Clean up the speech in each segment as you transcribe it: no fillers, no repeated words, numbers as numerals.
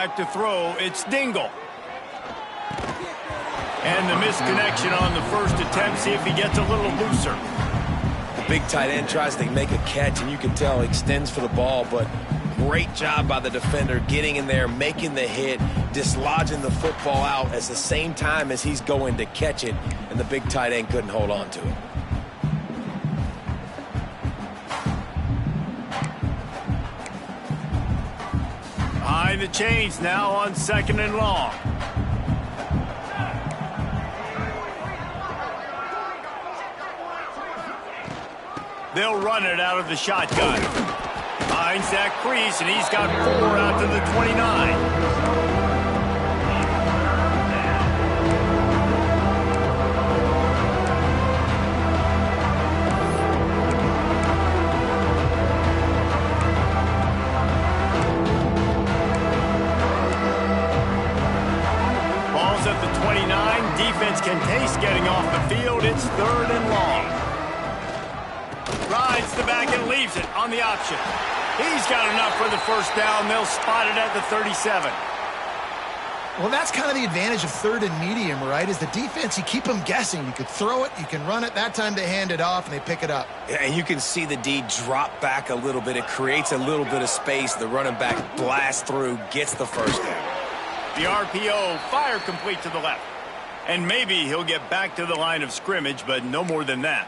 Back to throw, it's Dingle. And the misconnection on the first attempt. See if he gets a little looser. The big tight end tries to make a catch, and you can tell he extends for the ball, but great job by the defender getting in there, making the hit, dislodging the football out at the same time as he's going to catch it, and the big tight end couldn't hold on to it. Behind the chains now on 2nd and long. They'll run it out of the shotgun. Finds that crease, and he's got 4 out to the 29. Ball's at the 29. Defense can taste getting off the field. It's 3rd and long. Rides the back and leaves it on the option. He's got enough for the first down. They'll spot it at the 37. Well, that's kind of the advantage of 3rd and medium, right? Is the defense, you keep them guessing. You could throw it, you can run it. That time they hand it off, and they pick it up. Yeah, and you can see the D drop back a little bit. It creates a little bit of space. The running back blasts through, gets the first down. The RPO, fire complete to the left. And maybe he'll get back to the line of scrimmage, but no more than that.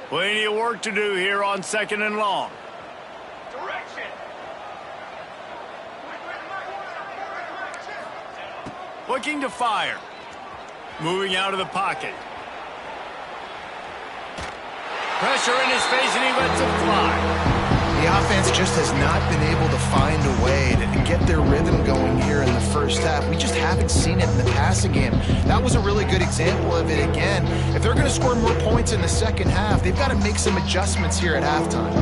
Plenty of work to do here on 2nd and long. Direction. Looking to fire. Moving out of the pocket. Pressure in his face, and he lets it fly. The offense just has not been able to find a way to get their rhythm going here in the first half. We just haven't seen it in the passing game. That was a really good example of it again. If they're going to score more points in the second half, they've got to make some adjustments here at halftime.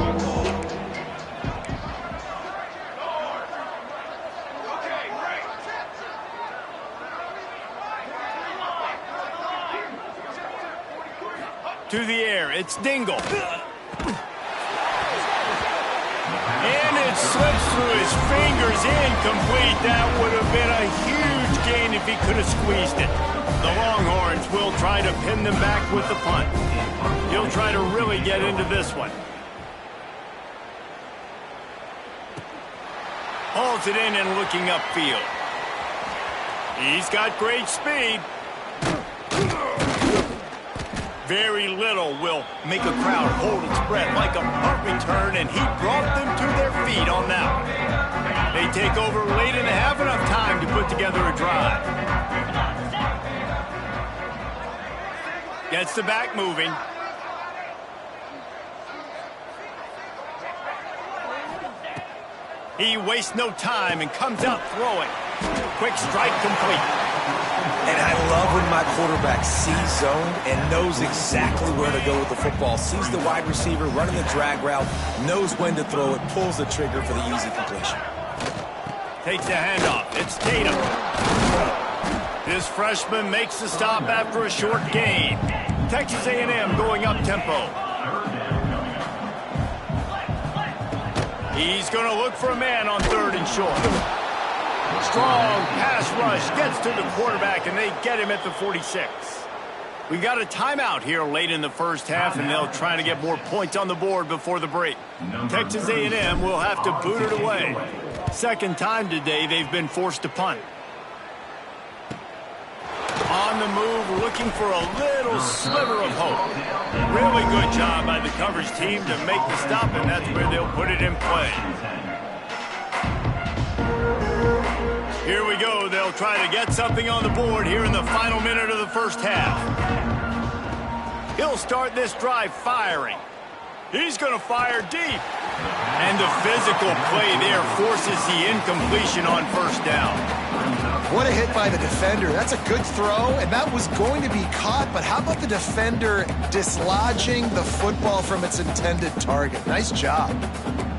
To the air, it's Dingle. And it slips through his fingers, incomplete. That would have been a huge gain if he could have squeezed it. The Longhorns will try to pin them back with the punt. He'll try to really get into this one. Hauls it in and looking upfield. He's got great speed. Very little will make a crowd hold its breath, like a punt return, and he brought them to their feet on that one. They take over late in the half, enough time to put together a drive. Gets the back moving. He wastes no time and comes out throwing. Quick strike complete. And I love when my quarterback sees zone and knows exactly where to go with the football. Sees the wide receiver running the drag route, knows when to throw it, pulls the trigger for the easy completion. Takes the handoff. It's Tatum. This freshman makes the stop after a short gain. Texas A&M going up-tempo. He's going to look for a man on 3rd and short. Strong pass rush gets to the quarterback, and they get him at the 46. We got a timeout here late in the first half, and they'll try to get more points on the board before the break. Texas A&M will have to boot it away. Second time today they've been forced to punt. On the move, looking for a little sliver of hope. Really good job by the coverage team to make the stop, and that's where they'll put it in play. Here we go. They'll try to get something on the board here in the final minute of the first half. He'll start this drive firing. He's going to fire deep. And the physical play there forces the incompletion on first down. What a hit by the defender. That's a good throw, and that was going to be caught, but how about the defender dislodging the football from its intended target? Nice job.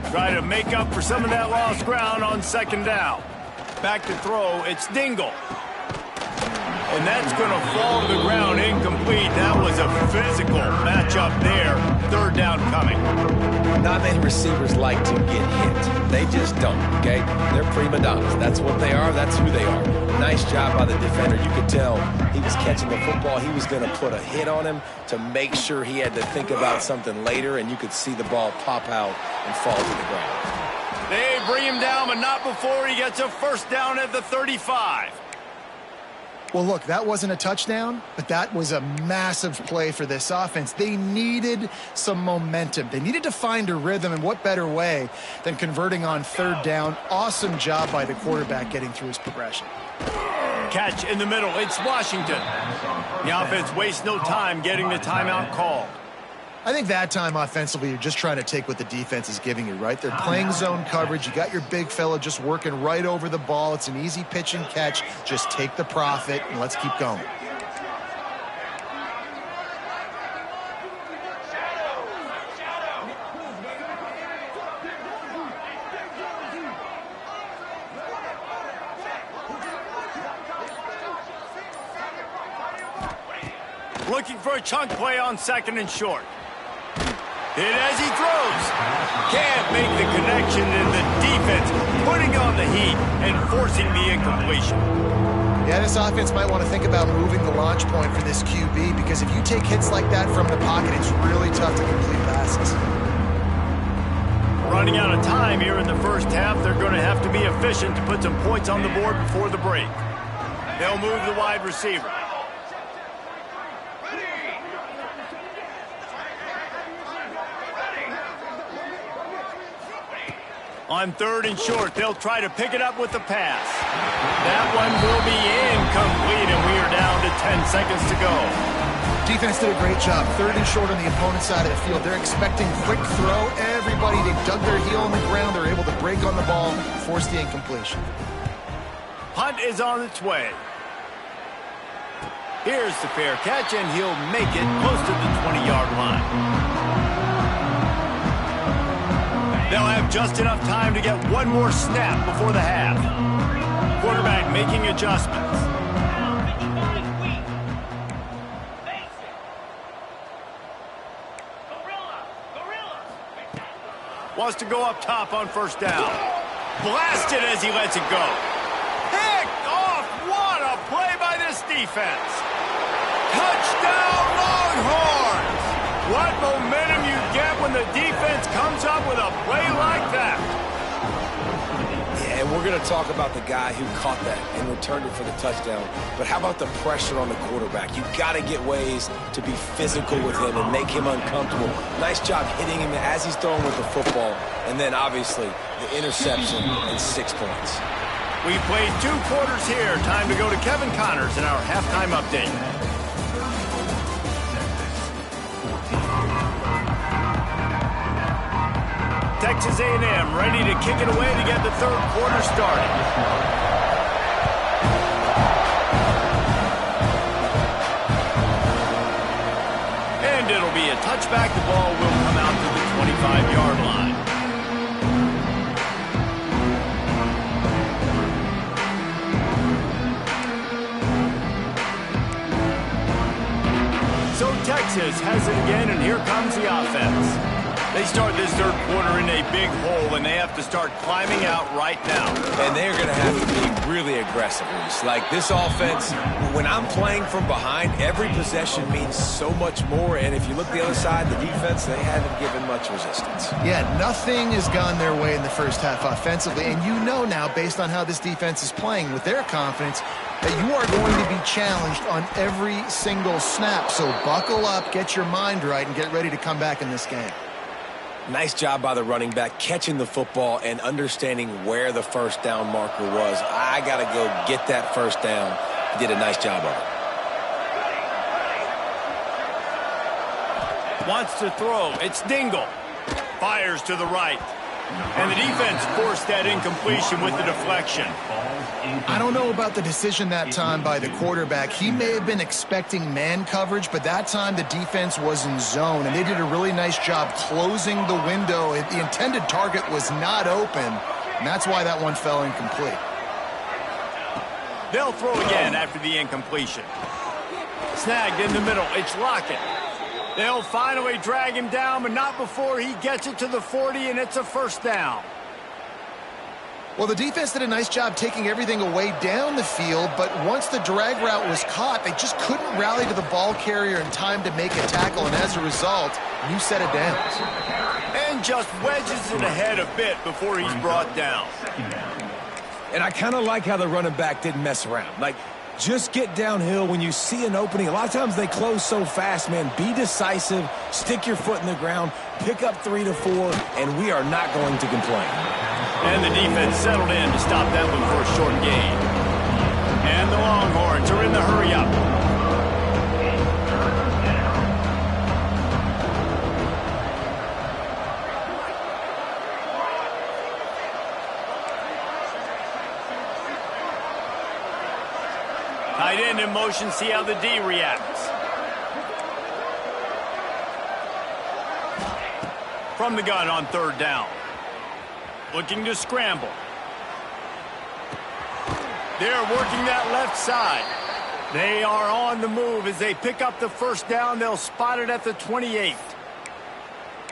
Try to make up for some of that lost ground on 2nd down. Back to throw, it's Dingle. And that's going to fall to the ground incomplete. That was a physical matchup there. Third down coming. Not many receivers like to get hit. They just don't, okay? They're prima donnas. That's what they are. That's who they are. Nice job by the defender. You could tell he was catching the football. He was going to put a hit on him to make sure he had to think about something later, and you could see the ball pop out and fall to the ground. They bring him down, but not before he gets a first down at the 35. Well, look, that wasn't a touchdown, but that was a massive play for this offense. They needed some momentum. They needed to find a rhythm, and what better way than converting on third down. Awesome job by the quarterback getting through his progression. Catch in the middle. It's Washington. The offense wastes no time getting the timeout called. I think that time offensively, you're just trying to take what the defense is giving you, right? They're playing zone coverage. You got your big fella just working right over the ball. It's an easy pitch and catch. Just take the profit, and let's keep going. Looking for a chunk play on second and short. Hit as he throws. Can't make the connection, and the defense putting on the heat and forcing the incompletion. Yeah, this offense might want to think about moving the launch point for this QB, because if you take hits like that from the pocket, it's really tough to complete passes. Running out of time here in the first half. They're going to have to be efficient to put some points on the board before the break. They'll move the wide receiver. On third and short, they'll try to pick it up with the pass. That one will be incomplete, and we are down to 10 seconds to go. Defense did a great job. Third and short on the opponent's side of the field. They're expecting quick throw. Everybody, they dug their heel on the ground. They're able to break on the ball, force the incompletion. Punt is on its way. Here's the fair catch, and he'll make it close to the 20-yard line. They'll have just enough time to get one more snap before the half. Quarterback making adjustments. Wants to go up top on first down. Blasted as he lets it go. Picked off. What a play by this defense. Touchdown Longhorns. What momentum you get when the defense comes up with a play like that. Yeah, and we're going to talk about the guy who caught that and returned it for the touchdown. But how about the pressure on the quarterback? You got to get ways to be physical with him and make him uncomfortable. Nice job hitting him as he's throwing with the football. And then, obviously, the interception and 6 points. We played 2 quarters here. Time to go to Kevin Connors in our halftime update. Texas A&M ready to kick it away to get the third quarter started. And it'll be a touchback. The ball will come out to the 25-yard line. So Texas has it again, and here comes the offense. They start this third quarter in a big hole, and they have to start climbing out right now. And they're going to have to be really aggressive. Like this offense, when I'm playing from behind, every possession means so much more. And if you look the other side, the defense, they haven't given much resistance. Yeah, nothing has gone their way in the first half offensively. And you know now, based on how this defense is playing with their confidence, that you are going to be challenged on every single snap. So buckle up, get your mind right, and get ready to come back in this game. Nice job by the running back, catching the football and understanding where the first down marker was. I got to go get that first down. He did a nice job of it. Wants to throw. It's Dingle. Fires to the right. And the defense forced that incompletion with the deflection. I don't know about the decision that time by the quarterback. He may have been expecting man coverage, but that time the defense was in zone, and they did a really nice job closing the window. The intended target was not open, and that's why that one fell incomplete. They'll throw again after the incompletion. Snagged in the middle. It's Lockett. They'll finally drag him down, but not before he gets it to the 40, and it's a first down. Well, the defense did a nice job taking everything away down the field, but once the drag route was caught, they just couldn't rally to the ball carrier in time to make a tackle, and as a result, new set of downs. And just wedges it ahead a bit before he's brought down. And I kind of like how the running back didn't mess around. Like, just get downhill when you see an opening. A lot of times they close so fast, man. Be decisive, stick your foot in the ground, pick up 3 to 4, and we are not going to complain. And the defense settled in to stop that one for a short gain. And the Longhorns are in the hurry-up. Tight end in motion, see how the D reacts. From the gun on third down. Looking to scramble. They're working that left side. They are on the move as they pick up the first down. They'll spot it at the 28.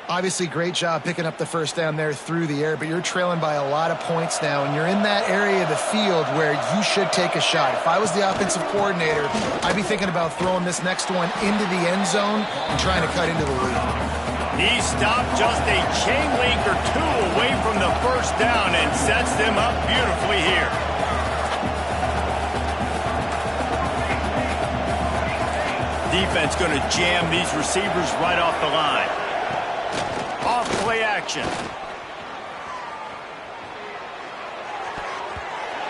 Obviously, great job picking up the first down there through the air, but you're trailing by a lot of points now, and you're in that area of the field where you should take a shot. If I was the offensive coordinator, I'd be thinking about throwing this next one into the end zone and trying to cut into the lead. He stopped just a chain link or two away from the first down and sets them up beautifully here. Defense going to jam these receivers right off the line. Off play action.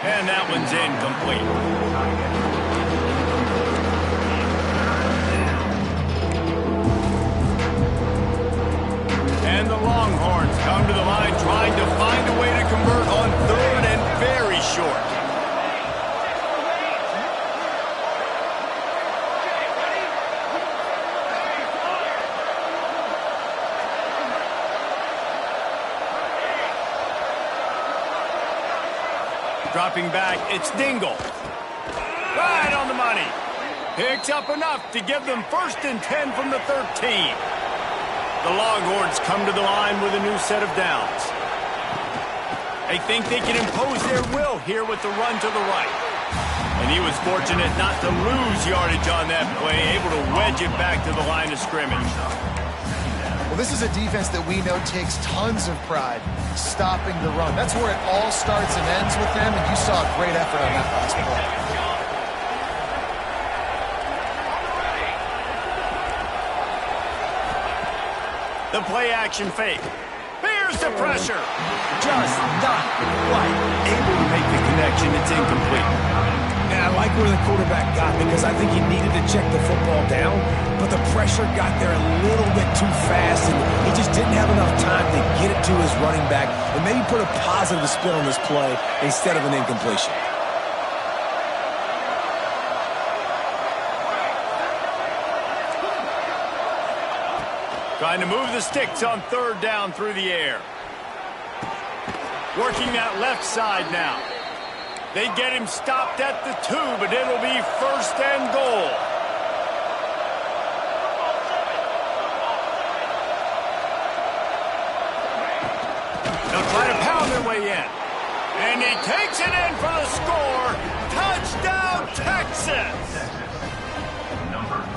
And that one's incomplete. And the Longhorns come to the line trying to find a way to convert on third and very short. Dropping back, it's Dingle. Right on the money. Picks up enough to give them 1st and 10 from the 13. The Longhorns come to the line with a new set of downs. They think they can impose their will here with the run to the right. And he was fortunate not to lose yardage on that play, able to wedge it back to the line of scrimmage. Well, this is a defense that we know takes tons of pride stopping the run. That's where it all starts and ends with them, and you saw a great effort on that last play. The play action fake. Here's the pressure. Just not quite able to make the connection. It's incomplete. And I like where the quarterback got because I think he needed to check the football down, but the pressure got there a little bit too fast, and he just didn't have enough time to get it to his running back and maybe put a positive spin on this play instead of an incompletion. Trying to move the sticks on third down through the air. Working that left side now. They get him stopped at the 2, but it'll be 1st and goal. They'll try to pound their way in. And he takes it in for the score. Touchdown, Texas!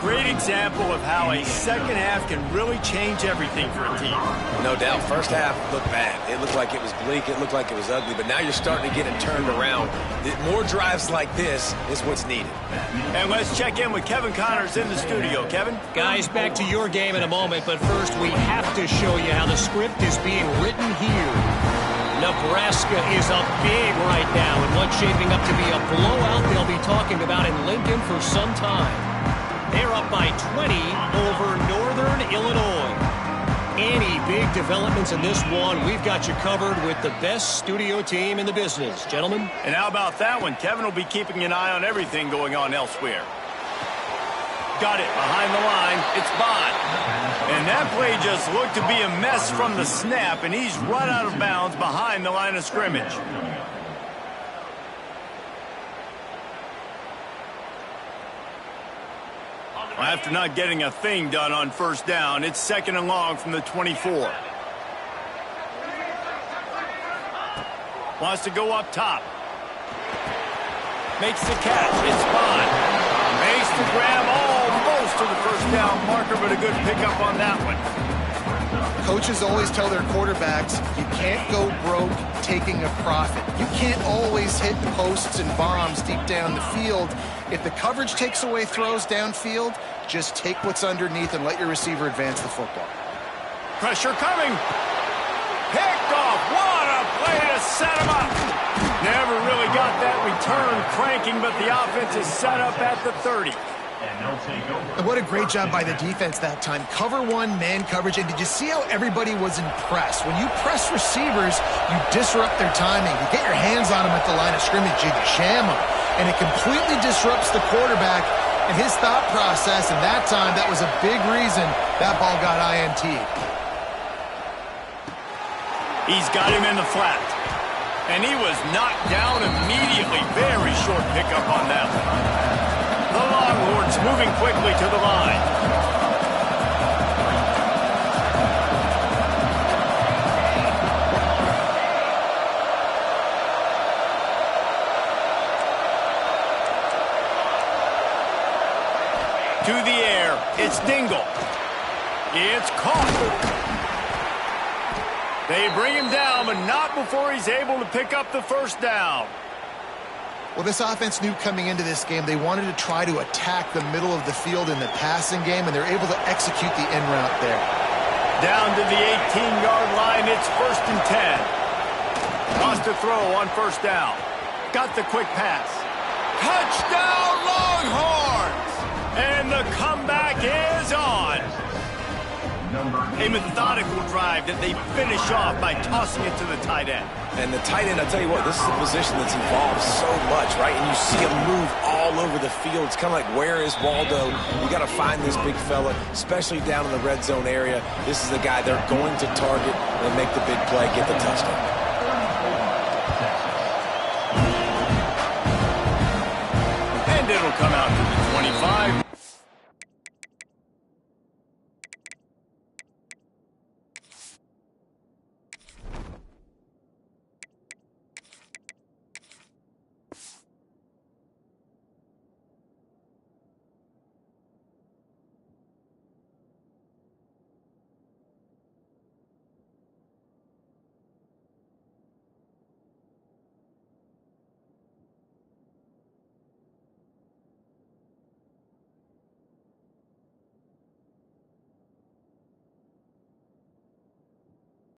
Great example of how a second half can really change everything for a team. No doubt. First half looked bad. It looked like it was bleak. It looked like it was ugly. But now you're starting to get it turned around. More drives like this is what's needed. And let's check in with Kevin Connors in the studio. Kevin? Guys, back to your game in a moment. But first, we have to show you how the script is being written here. Nebraska is up big right now in what's shaping up to be a blowout they'll be talking about in Lincoln for some time. They're up by 20 over Northern Illinois. Any big developments in this one, we've got you covered with the best studio team in the business. Gentlemen? And how about that one? Kevin will be keeping an eye on everything going on elsewhere. Got it behind the line. It's Bond. And that play just looked to be a mess from the snap, and he's run out of bounds behind the line of scrimmage. Well, after not getting a thing done on first down, it's 2nd and long from the 24. Wants to go up top. Makes the catch. It's Bond. Makes the grab almost to the first down marker, but a good pickup on that one. Coaches always tell their quarterbacks, you can't go broke taking a profit. You can't always hit posts and bombs deep down the field. If the coverage takes away throws downfield, just take what's underneath and let your receiver advance the football. Pressure coming. Picked off. What a play to set him up. Never really got that return cranking, but the offense is set up at the 30. And what a great job by the defense that time. Cover one, man coverage. And did you see how everybody was impressed? When you press receivers, you disrupt their timing. You get your hands on them at the line of scrimmage. You jam them. And it completely disrupts the quarterback and his thought process. And that time, that was a big reason that ball got INT'd. He's got him in the flat. And he was knocked down immediately. Very short pickup on that one. The Longhorns moving quickly to the line. To the air. It's Dingle. It's caught. They bring him down, but not before he's able to pick up the first down. Well, this offense knew coming into this game they wanted to try to attack the middle of the field in the passing game, and they're able to execute the in route there. Down to the 18-yard line, it's 1st and 10. Lost to throw on first down. Got the quick pass. Touchdown, Longhorns! And the comeback is on. A methodical drive that they finish off by tossing it to the tight end. And the tight end, I'll tell you what, this is a position that's involved so much, right? And you see him move all over the field. It's kind of like, where is Waldo? You got to find this big fella, especially down in the red zone area. This is the guy they're going to target and make the big play, get the touchdown.